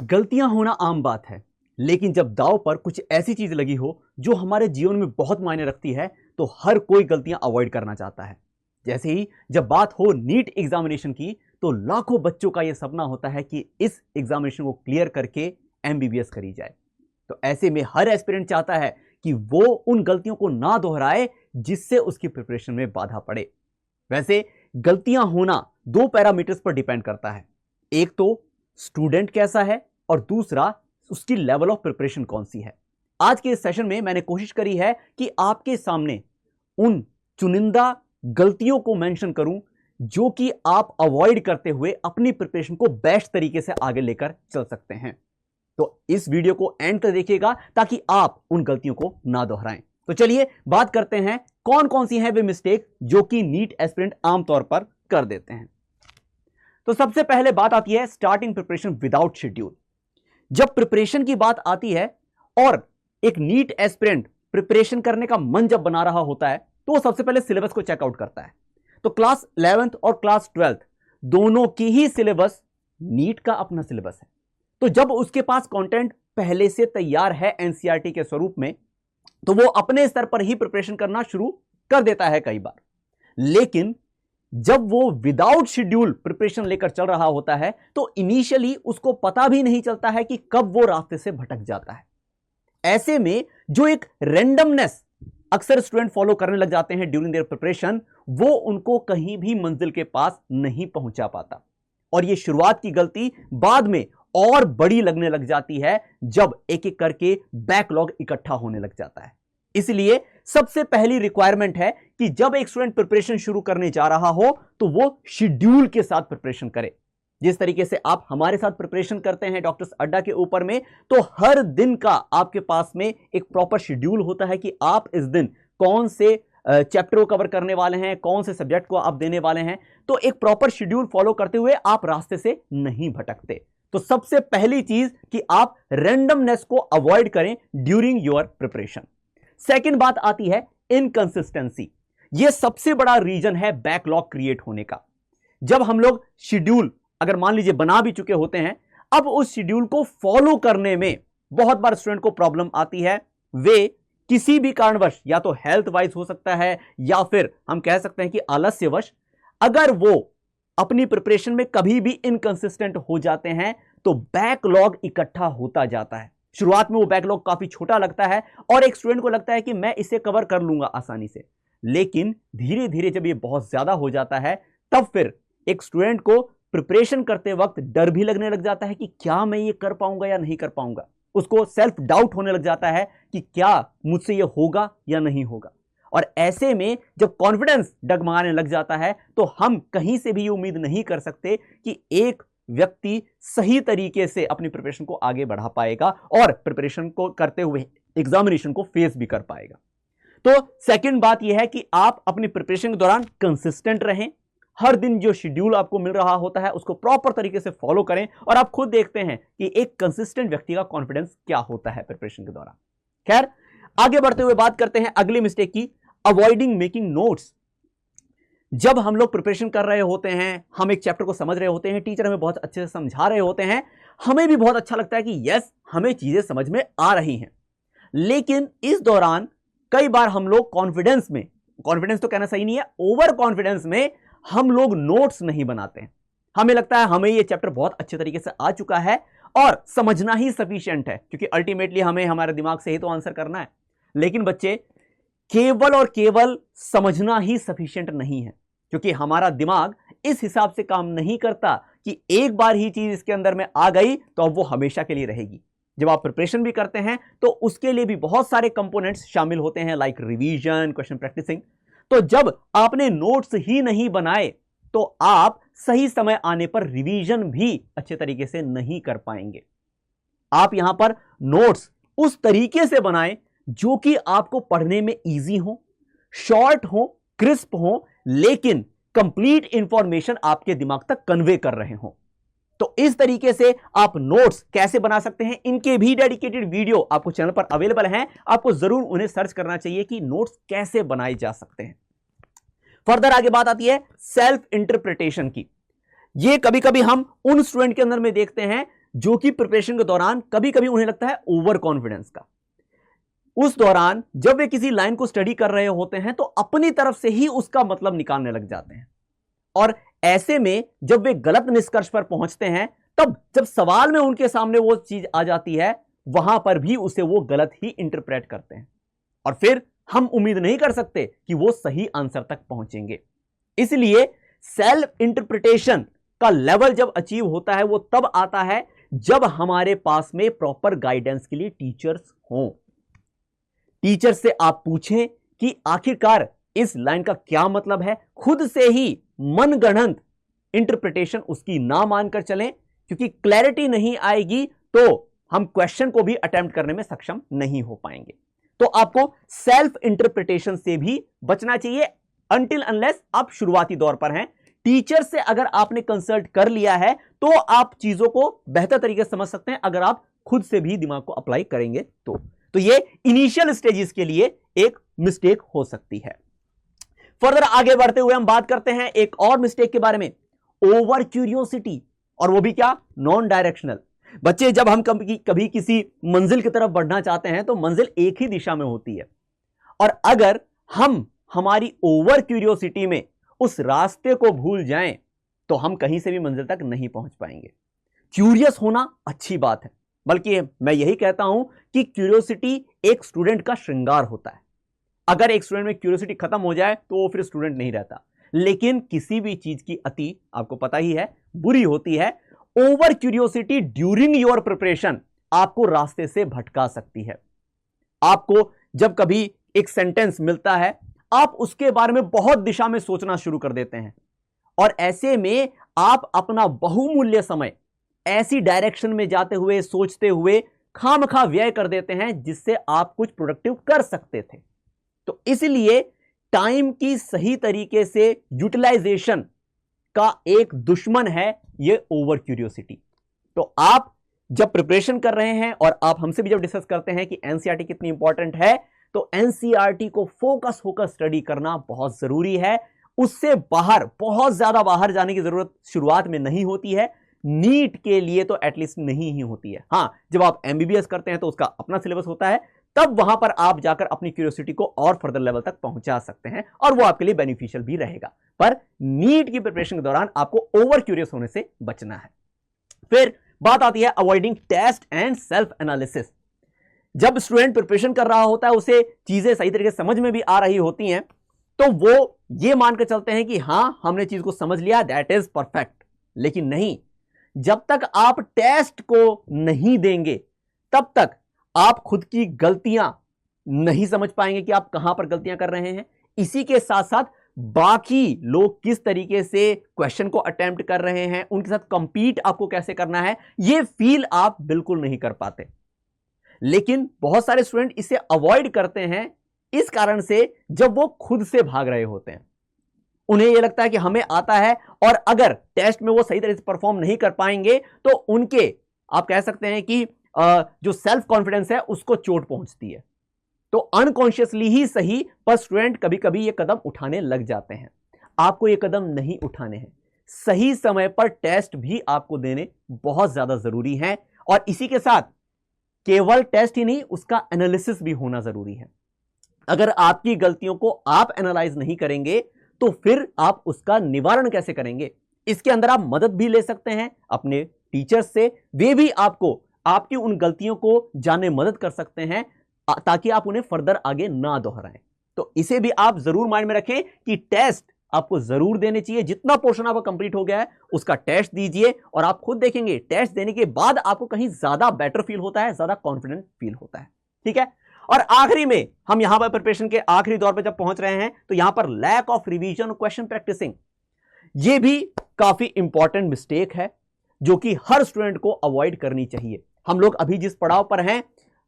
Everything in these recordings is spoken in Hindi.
गलतियां होना आम बात है, लेकिन जब दांव पर कुछ ऐसी चीज लगी हो जो हमारे जीवन में बहुत मायने रखती है, तो हर कोई गलतियां अवॉइड करना चाहता है। जैसे ही जब बात हो नीट एग्जामिनेशन की, तो लाखों बच्चों का यह सपना होता है कि इस एग्जामिनेशन को क्लियर करके एमबीबीएस करी जाए। तो ऐसे में हर एस्पिरेंट चाहता है कि वो उन गलतियों को ना दोहराए जिससे उसकी प्रिपरेशन में बाधा पड़े। वैसे गलतियां होना दो पैरामीटर्स पर डिपेंड करता है, एक तो स्टूडेंट कैसा है और दूसरा उसकी लेवल ऑफ प्रिपरेशन कौन सी है। आज के इस सेशन में मैंने कोशिश करी है कि आपके सामने उन चुनिंदा गलतियों को मेंशन करूं जो कि आप अवॉइड करते हुए अपनी प्रिपरेशन को बेस्ट तरीके से आगे लेकर चल सकते हैं। तो इस वीडियो को एंड तक देखिएगा ताकि आप उन गलतियों को ना दोहराएं। तो चलिए बात करते हैं कौन कौन सी हैं वे मिस्टेक जो कि नीट एस्पिरेंट आमतौर पर कर देते हैं। तो सबसे पहले बात आती है स्टार्टिंग प्रिपरेशन विदाउट शेड्यूल। जब प्रिपरेशन की बात आती है और एक नीट एस्पिरेंट प्रिपरेशन करने का मन जब बना रहा होता है, तो वो सबसे पहले सिलेबस को चेकआउट करता है। तो क्लास 11th और क्लास 12th दोनों की ही सिलेबस नीट का अपना सिलेबस है। तो जब उसके पास कंटेंट पहले से तैयार है एनसीईआरटी के स्वरूप में, तो वो अपने स्तर पर ही प्रिपरेशन करना शुरू कर देता है कई बार। लेकिन जब वो विदाउट शेड्यूल प्रिपरेशन लेकर चल रहा होता है, तो इनिशियली उसको पता भी नहीं चलता है कि कब वो रास्ते से भटक जाता है। ऐसे में जो एक रैंडमनेस अक्सर स्टूडेंट फॉलो करने लग जाते हैं ड्यूरिंग देयर प्रिपरेशन, वो उनको कहीं भी मंजिल के पास नहीं पहुंचा पाता। और ये शुरुआत की गलती बाद में और बड़ी लगने लग जाती है जब एक एक करके बैकलॉग इकट्ठा होने लग जाता है। इसलिए सबसे पहली रिक्वायरमेंट है कि जब एक स्टूडेंट प्रिपरेशन शुरू करने जा रहा हो, तो वो शेड्यूल के साथ प्रिपरेशन करे। जिस तरीके से आप हमारे साथ प्रिपरेशन करते हैं डॉक्टर्स अड्डा के ऊपर में, तो हर दिन का आपके पास में एक प्रॉपर शेड्यूल होता है कि आप इस दिन कौन से चैप्टर को कवर करने वाले हैं, कौन से सब्जेक्ट को आप देने वाले हैं। तो एक प्रॉपर शेड्यूल फॉलो करते हुए आप रास्ते से नहीं भटकते। तो सबसे पहली चीज कि आप रैंडमनेस को अवॉइड करें ड्यूरिंग योर प्रिपरेशन। सेकंड बात आती है इनकंसिस्टेंसी। यह सबसे बड़ा रीजन है बैकलॉग क्रिएट होने का। जब हम लोग शेड्यूल अगर मान लीजिए बना भी चुके होते हैं, अब उस शेड्यूल को फॉलो करने में बहुत बार स्टूडेंट को प्रॉब्लम आती है। वे किसी भी कारणवश, या तो हेल्थ वाइज हो सकता है या फिर हम कह सकते हैं कि आलस्यवश, अगर वो अपनी प्रिपरेशन में कभी भी इनकंसिस्टेंट हो जाते हैं, तो बैकलॉग इकट्ठा होता जाता है। शुरुआत में वो बैकलॉग काफी छोटा लगता है और एक स्टूडेंट को लगता है कि मैं इसे कवर कर लूंगा आसानी से, लेकिन धीरे धीरे जब ये बहुत ज्यादा हो जाता है, तब फिर एक स्टूडेंट को प्रिपरेशन करते वक्त डर भी लगने लग जाता है कि क्या मैं ये कर पाऊंगा या नहीं कर पाऊंगा। उसको सेल्फ डाउट होने लग जाता है कि क्या मुझसे ये होगा या नहीं होगा। और ऐसे में जब कॉन्फिडेंस डगमगाने लग जाता है, तो हम कहीं से भी ये उम्मीद नहीं कर सकते कि एक व्यक्ति सही तरीके से अपनी प्रिपरेशन को आगे बढ़ा पाएगा और प्रिपरेशन को करते हुए एग्जामिनेशन को फेस भी कर पाएगा। तो सेकंड बात यह है कि आप अपनी प्रिपरेशन के दौरान कंसिस्टेंट रहें। हर दिन जो शेड्यूल आपको मिल रहा होता है उसको प्रॉपर तरीके से फॉलो करें, और आप खुद देखते हैं कि एक कंसिस्टेंट व्यक्ति का कॉन्फिडेंस क्या होता है प्रिपरेशन के दौरान। खैर, आगे बढ़ते हुए बात करते हैं अगली मिस्टेक की, अवॉइडिंग मेकिंग नोट्स। जब हम लोग प्रिपरेशन कर रहे होते हैं, हम एक चैप्टर को समझ रहे होते हैं, टीचर हमें बहुत अच्छे से समझा रहे होते हैं, हमें भी बहुत अच्छा लगता है कि यस, हमें चीजें समझ में आ रही हैं। लेकिन इस दौरान कई बार हम लोग कॉन्फिडेंस तो कहना सही नहीं है, ओवर कॉन्फिडेंस में हम लोग नोट्स नहीं बनाते हैं। हमें लगता है हमें यह चैप्टर बहुत अच्छे तरीके से आ चुका है और समझना ही सफिशिएंट है, क्योंकि अल्टीमेटली हमें हमारे दिमाग से ही तो आंसर करना है। लेकिन बच्चे, केवल और केवल समझना ही सफिशिएंट नहीं है, क्योंकि हमारा दिमाग इस हिसाब से काम नहीं करता कि एक बार ही चीज इसके अंदर में आ गई तो अब वो हमेशा के लिए रहेगी। जब आप प्रिपरेशन भी करते हैं तो उसके लिए भी बहुत सारे कंपोनेंट्स शामिल होते हैं, लाइक रिवीजन, क्वेश्चन प्रैक्टिसिंग। तो जब आपने नोट्स ही नहीं बनाए, तो आप सही समय आने पर रिवीजन भी अच्छे तरीके से नहीं कर पाएंगे। आप यहां पर नोट्स उस तरीके से बनाएं जो कि आपको पढ़ने में इजी हो, शॉर्ट हो, क्रिस्प हो, लेकिन कंप्लीट इंफॉर्मेशन आपके दिमाग तक कन्वे कर रहे हो। तो इस तरीके से आप नोट्स कैसे बना सकते हैं, इनके भी डेडिकेटेड वीडियो आपको चैनल पर अवेलेबल हैं। आपको जरूर उन्हें सर्च करना चाहिए कि नोट्स कैसे बनाए जा सकते हैं। फर्दर आगे बात आती है सेल्फ इंटरप्रिटेशन की। ये कभी कभी हम उन स्टूडेंट के अंदर में देखते हैं जो कि प्रिपरेशन के दौरान कभी कभी उन्हें लगता है ओवर कॉन्फिडेंस का। उस दौरान जब वे किसी लाइन को स्टडी कर रहे होते हैं तो अपनी तरफ से ही उसका मतलब निकालने लग जाते हैं, और ऐसे में जब वे गलत निष्कर्ष पर पहुंचते हैं, तब जब सवाल में उनके सामने वो चीज आ जाती है, वहां पर भी उसे वो गलत ही इंटरप्रेट करते हैं, और फिर हम उम्मीद नहीं कर सकते कि वो सही आंसर तक पहुंचेंगे। इसलिए सेल्फ इंटरप्रिटेशन का लेवल जब अचीव होता है, वो तब आता है जब हमारे पास में प्रॉपर गाइडेंस के लिए टीचर्स हों। टीचर से आप पूछें कि आखिरकार इस लाइन का क्या मतलब है, खुद से ही मनगढ़ंत इंटरप्रिटेशन उसकी ना मानकर चलें, क्योंकि क्लैरिटी नहीं आएगी तो हम क्वेश्चन को भी अटेम्प्ट करने में सक्षम नहीं हो पाएंगे। तो आपको सेल्फ इंटरप्रिटेशन से भी बचना चाहिए अनटिल अनलेस आप शुरुआती दौर पर हैं। टीचर से अगर आपने कंसल्ट कर लिया है तो आप चीजों को बेहतर तरीके से समझ सकते हैं, अगर आप खुद से भी दिमाग को अप्लाई करेंगे तो ये इनिशियल स्टेजेस के लिए एक मिस्टेक हो सकती है। फर्दर आगे बढ़ते हुए हम बात करते हैं एक और मिस्टेक के बारे में, ओवर क्यूरियोसिटी, और वो भी क्या, नॉन डायरेक्शनल। बच्चे, जब हम कभी किसी मंजिल की तरफ बढ़ना चाहते हैं तो मंजिल एक ही दिशा में होती है, और अगर हम हमारी ओवर क्यूरियोसिटी में उस रास्ते को भूल जाएं तो हम कहीं से भी मंजिल तक नहीं पहुंच पाएंगे। क्यूरियस होना अच्छी बात है, बल्कि मैं यही कहता हूं कि क्यूरियोसिटी एक स्टूडेंट का श्रृंगार होता है। अगर एक स्टूडेंट में क्यूरियोसिटी खत्म हो जाए तो वो फिर स्टूडेंट नहीं रहता। लेकिन किसी भी चीज की अति, आपको पता ही है, बुरी होती है। Over curiosity during your preparation आपको रास्ते से भटका सकती है। आपको जब कभी एक सेंटेंस मिलता है, आप उसके बारे में बहुत दिशा में सोचना शुरू कर देते हैं, और ऐसे में आप अपना बहुमूल्य समय ऐसी डायरेक्शन में जाते हुए, सोचते हुए खामखा व्यय कर देते हैं जिससे आप कुछ प्रोडक्टिव कर सकते थे। तो इसलिए टाइम की सही तरीके से यूटिलाइजेशन का एक दुश्मन है ये ओवर क्यूरियोसिटी। तो आप जब प्रिपरेशन कर रहे हैं और आप हमसे भी जब डिस्कस करते हैं कि एनसीईआरटी कितनी इंपॉर्टेंट है, तो एनसीईआरटी को फोकस होकर स्टडी करना बहुत जरूरी है। उससे बाहर, बहुत ज्यादा बाहर जाने की जरूरत शुरुआत में नहीं होती है। नीट के लिए तो एटलीस्ट नहीं ही होती है। हां, जब आप एमबीबीएस करते हैं तो उसका अपना सिलेबस होता है, तब वहां पर आप जाकर अपनी क्यूरियोसिटी को और फर्दर लेवल तक पहुंचा सकते हैं, और वो आपके लिए बेनिफिशियल भी रहेगा। पर नीट की प्रिपरेशन के दौरान आपको ओवर क्यूरियस होने से बचना है। फिर बात आती है avoiding test and self analysis. जब स्टूडेंट प्रिपरेशन कर रहा होता है, उसे चीजें सही तरीके से समझ में भी आ रही होती हैं, तो वो ये मानकर चलते हैं कि हां, हमने चीज को समझ लिया, दैट इज परफेक्ट। लेकिन नहीं, जब तक आप टेस्ट को नहीं देंगे तब तक आप खुद की गलतियां नहीं समझ पाएंगे कि आप कहां पर गलतियां कर रहे हैं। इसी के साथ साथ बाकी लोग किस तरीके से क्वेश्चन को अटेम्प्ट कर रहे हैं, उनके साथ कंपीट आपको कैसे करना है, यह फील आप बिल्कुल नहीं कर पाते। लेकिन बहुत सारे स्टूडेंट इसे अवॉइड करते हैं इस कारण से, जब वो खुद से भाग रहे होते हैं। उन्हें यह लगता है कि हमें आता है, और अगर टेस्ट में वो सही तरह से परफॉर्म नहीं कर पाएंगे तो उनके, आप कह सकते हैं कि जो सेल्फ कॉन्फिडेंस है उसको चोट पहुंचती है। तो अनकॉन्शियसली ही सही, पर स्टूडेंट कभी कभी ये कदम उठाने लग जाते हैं। आपको ये कदम नहीं उठाने हैं। सही समय पर टेस्ट भी आपको देने बहुत ज्यादा जरूरी है, और इसी के साथ केवल टेस्ट ही नहीं, उसका एनालिसिस भी होना जरूरी है। अगर आपकी गलतियों को आप एनालाइज नहीं करेंगे तो फिर आप उसका निवारण कैसे करेंगे? इसके अंदर आप मदद भी ले सकते हैं अपने टीचर्स से। वे भी आपको आपकी उन गलतियों को जानने में मदद कर सकते हैं, ताकि आप उन्हें फर्दर आगे ना दोहराएं। तो इसे भी आप जरूर माइंड में रखें कि टेस्ट आपको जरूर देने चाहिए। जितना पोर्शन आपका कंप्लीट हो गया है उसका टेस्ट दीजिए, और आप खुद देखेंगे टेस्ट देने के बाद आपको कहीं ज्यादा बेटर फील होता है, ज्यादा कॉन्फिडेंट फील होता है। ठीक है। और आखिरी में हम यहां पर प्रिपरेशन के आखिरी दौर पर जब पहुंच रहे हैं, तो यहां पर लैक ऑफ रिवीजन और क्वेश्चन प्रैक्टिसिंग, यह भी काफी इंपॉर्टेंट मिस्टेक है जो कि हर स्टूडेंट को अवॉइड करनी चाहिए। हम लोग अभी जिस पड़ाव पर हैं,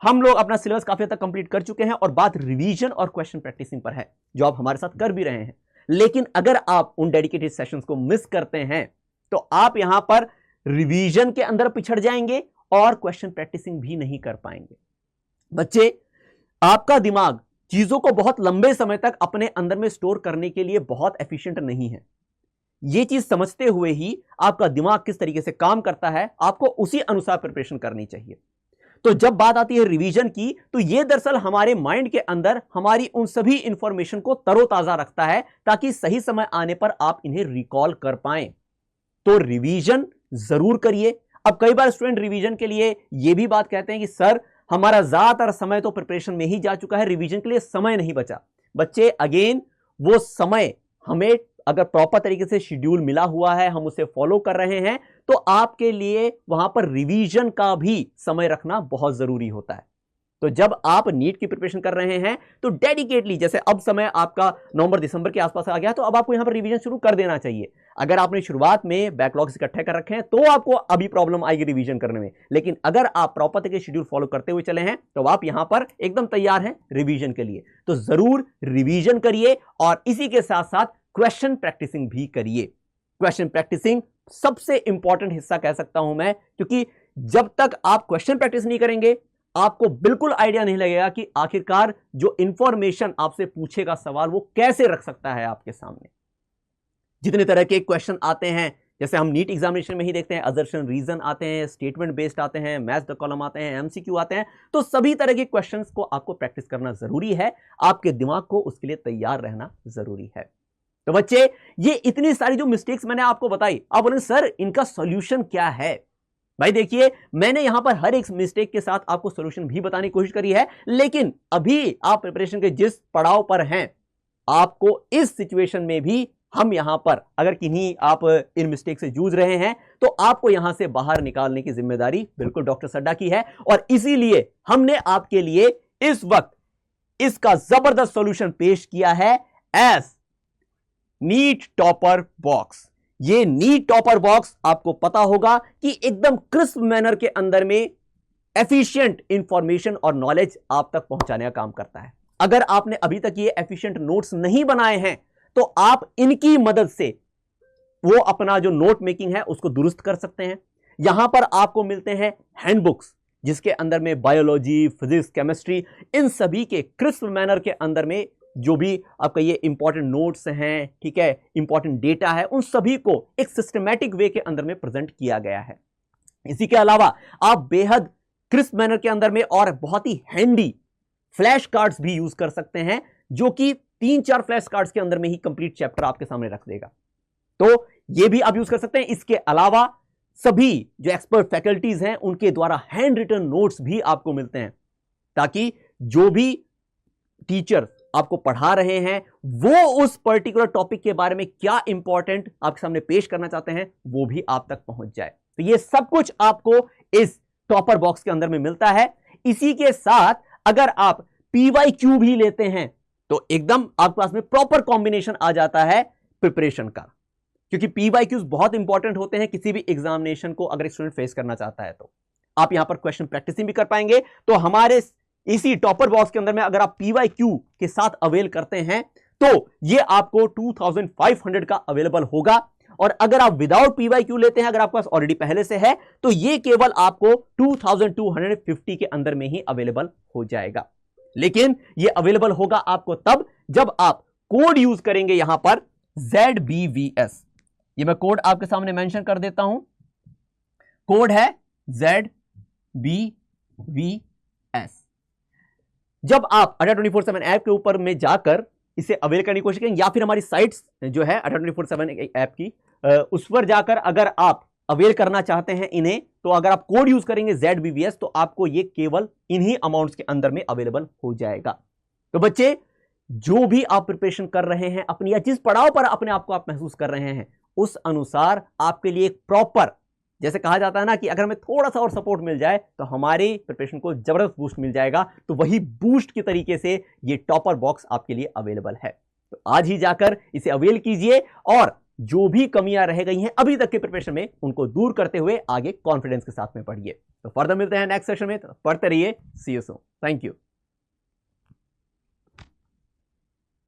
हम लोग अपना सिलेबस काफी हद तक कंप्लीट कर चुके हैं, और बात रिवीजन और क्वेश्चन प्रैक्टिसिंग पर है, जो आप हमारे साथ कर भी रहे हैं। लेकिन अगर आप उन डेडिकेटेड सेशंस को मिस करते हैं तो आप यहां पर रिवीजन के अंदर पिछड़ जाएंगे और क्वेश्चन प्रैक्टिसिंग भी नहीं कर पाएंगे। बच्चे, आपका दिमाग चीजों को बहुत लंबे समय तक अपने अंदर में स्टोर करने के लिए बहुत एफिशिएंट नहीं है। ये चीज समझते हुए ही आपका दिमाग किस तरीके से काम करता है, आपको उसी अनुसार प्रिपरेशन करनी चाहिए। तो जब बात आती है रिवीजन की, तो ये दरअसल हमारे माइंड के अंदर हमारी उन सभी इंफॉर्मेशन को तरोताजा रखता है, ताकि सही समय आने पर आप इन्हें रिकॉल कर पाएं। तो रिवीजन जरूर करिए। अब कई बार स्टूडेंट रिवीजन के लिए यह भी बात कहते हैं कि सर हमारा ज्यादातर समय तो प्रिपरेशन में ही जा चुका है, रिवीजन के लिए समय नहीं बचा। बच्चे अगेन, वो समय हमें अगर प्रॉपर तरीके से शेड्यूल मिला हुआ है, हम उसे फॉलो कर रहे हैं, तो आपके लिए वहां पर रिवीजन का भी समय रखना बहुत जरूरी होता है। तो जब आप नीट की प्रिपरेशन कर रहे हैं तो डेडिकेटली, जैसे अब समय आपका नवंबर दिसंबर के आसपास आ गया, तो अब आपको यहां पर रिवीजन शुरू कर देना चाहिए। अगर आपने शुरुआत में बैकलॉग्स इकट्ठे कर रखे हैं तो आपको अभी प्रॉब्लम आएगी रिवीजन करने में, लेकिन अगर आप प्रॉपर तरीके से शेड्यूल फॉलो करते हुए चले हैं तो आप यहां पर एकदम तैयार हैं रिवीजन के लिए। तो जरूर रिवीजन करिए और इसी के साथ साथ क्वेश्चन प्रैक्टिसिंग भी करिए। क्वेश्चन प्रैक्टिसिंग सबसे इंपॉर्टेंट हिस्सा कह सकता हूं मैं, क्योंकि जब तक आप क्वेश्चन प्रैक्टिस नहीं करेंगे आपको बिल्कुल आइडिया नहीं लगेगा कि आखिरकार जो इंफॉर्मेशन आपसे पूछेगा सवाल वो कैसे रख सकता है आपके सामने। जितने तरह के क्वेश्चन आते हैं, जैसे हम नीट एग्जामिनेशन में ही देखते हैं, असर्शन रीजन आते हैं, स्टेटमेंट बेस्ड आते हैं, मैच द कॉलम आते हैं, एमसीक्यू आते हैं, तो सभी तरह के क्वेश्चंस को आपको प्रैक्टिस करना जरूरी है। आपके दिमाग को उसके लिए तैयार रहना जरूरी है। तो बच्चे, ये इतनी सारी जो मिस्टेक्स मैंने आपको बताई, आप बोले सर इनका सॉल्यूशन क्या है? भाई देखिए, मैंने यहां पर हर एक मिस्टेक के साथ आपको सॉल्यूशन भी बताने की कोशिश करी है, लेकिन अभी आप प्रिपरेशन के जिस पड़ाव पर हैं, आपको इस सिचुएशन में भी हम यहां पर, अगर किन्हीं आप इन मिस्टेक से जूझ रहे हैं, तो आपको यहां से बाहर निकालने की जिम्मेदारी बिल्कुल डॉक्टर सड्डा की है। और इसीलिए हमने आपके लिए इस वक्त इसका जबरदस्त सॉल्यूशन पेश किया है एज नीट टॉपर बॉक्स। ये नीट टॉपर बॉक्स आपको पता होगा कि एकदम क्रिस्प मैनर के अंदर में एफिशिएंट इंफॉर्मेशन और नॉलेज आप तक पहुंचाने का काम करता है। अगर आपने अभी तक ये एफिशिएंट नोट्स नहीं बनाए हैं तो आप इनकी मदद से वो अपना जो नोट मेकिंग है उसको दुरुस्त कर सकते हैं। यहां पर आपको मिलते हैं हैंडबुक्स, जिसके अंदर में बायोलॉजी, फिजिक्स, केमिस्ट्री, इन सभी के क्रिस्प मैनर के अंदर में जो भी आपका ये इंपॉर्टेंट नोट्स हैं, ठीक है, इंपॉर्टेंट डेटा है, उन सभी को एक सिस्टमैटिक वे के अंदर में प्रेजेंट किया गया है। इसी के अलावा आप बेहद क्रिस्प मैनर के अंदर में और बहुत ही हैंडी फ्लैश कार्ड्स भी यूज कर सकते हैं, जो कि 3-4 फ्लैश कार्ड्स के अंदर में ही कंप्लीट चैप्टर आपके सामने रख देगा। तो ये भी आप यूज कर सकते हैं। इसके अलावा सभी जो एक्सपर्ट फैकल्टीज हैं उनके द्वारा हैंड रिटन नोट्स भी आपको मिलते हैं, ताकि जो भी टीचर आपको पढ़ा रहे हैं वो उस पर्टिकुलर टॉपिक के बारे में क्या इंपॉर्टेंट आपके सामने पेश करना चाहते हैं वो भी आप तक पहुंच जाए। तो ये सब कुछ आपको इस टॉपर बॉक्स के अंदर में मिलता है। इसी के साथ अगर आप PYQ भी लेते हैं तो एकदम आपके पास में प्रॉपर कॉम्बिनेशन आ जाता है प्रिपरेशन का, क्योंकि PYQs बहुत इंपॉर्टेंट होते हैं किसी भी एग्जामिनेशन को अगर स्टूडेंट फेस करना चाहता है। तो आप यहां पर क्वेश्चन प्रैक्टिसिंग भी कर पाएंगे। तो हमारे इसी टॉपर बॉक्स के अंदर में अगर आप PYQ के साथ अवेल करते हैं तो ये आपको 2500 का अवेलेबल होगा, और अगर आप विदाउट PYQ लेते हैं, अगर आपके पास ऑलरेडी पहले से है, तो ये केवल आपको 2250 के अंदर में ही अवेलेबल हो जाएगा। लेकिन ये अवेलेबल होगा आपको तब जब आप कोड यूज करेंगे यहां पर ZBVS। ये मैं कोड आपके सामने मेंशन कर देता हूं। कोड है ZBVS। जब आप अड्डा 24/7 ऐप के ऊपर में जाकर इसे अवेल करने की कोशिश करेंगे, या फिर हमारी साइट्स जो है अड्डा 24/7 ऐप की, उस पर जाकर अगर आप अवेल करना चाहते हैं इन्हें, तो अगर आप कोड यूज करेंगे ZBVS तो आपको ये केवल इन्हीं अमाउंट्स के अंदर में अवेलेबल हो जाएगा। तो बच्चे, जो भी आप प्रिपरेशन कर रहे हैं अपनी, या जिस पड़ाव पर अपने आप को आप महसूस कर रहे हैं, उस अनुसार आपके लिए प्रॉपर, जैसे कहा जाता है ना कि अगर हमें थोड़ा सा और सपोर्ट मिल जाए तो हमारी प्रिपरेशन को जबरदस्त बूस्ट मिल जाएगा, तो वही बूस्ट की तरीके से ये टॉपर बॉक्स आपके लिए अवेलेबल है। तो आज ही जाकर इसे अवेल कीजिए और जो भी कमियां रह गई हैं अभी तक के प्रिपरेशन में, उनको दूर करते हुए आगे कॉन्फिडेंस के साथ में पढ़िए। तो फर्दर मिलते हैं नेक्स्ट सेशन में। तो पढ़ते रहिए। सी यू सून। Thank you.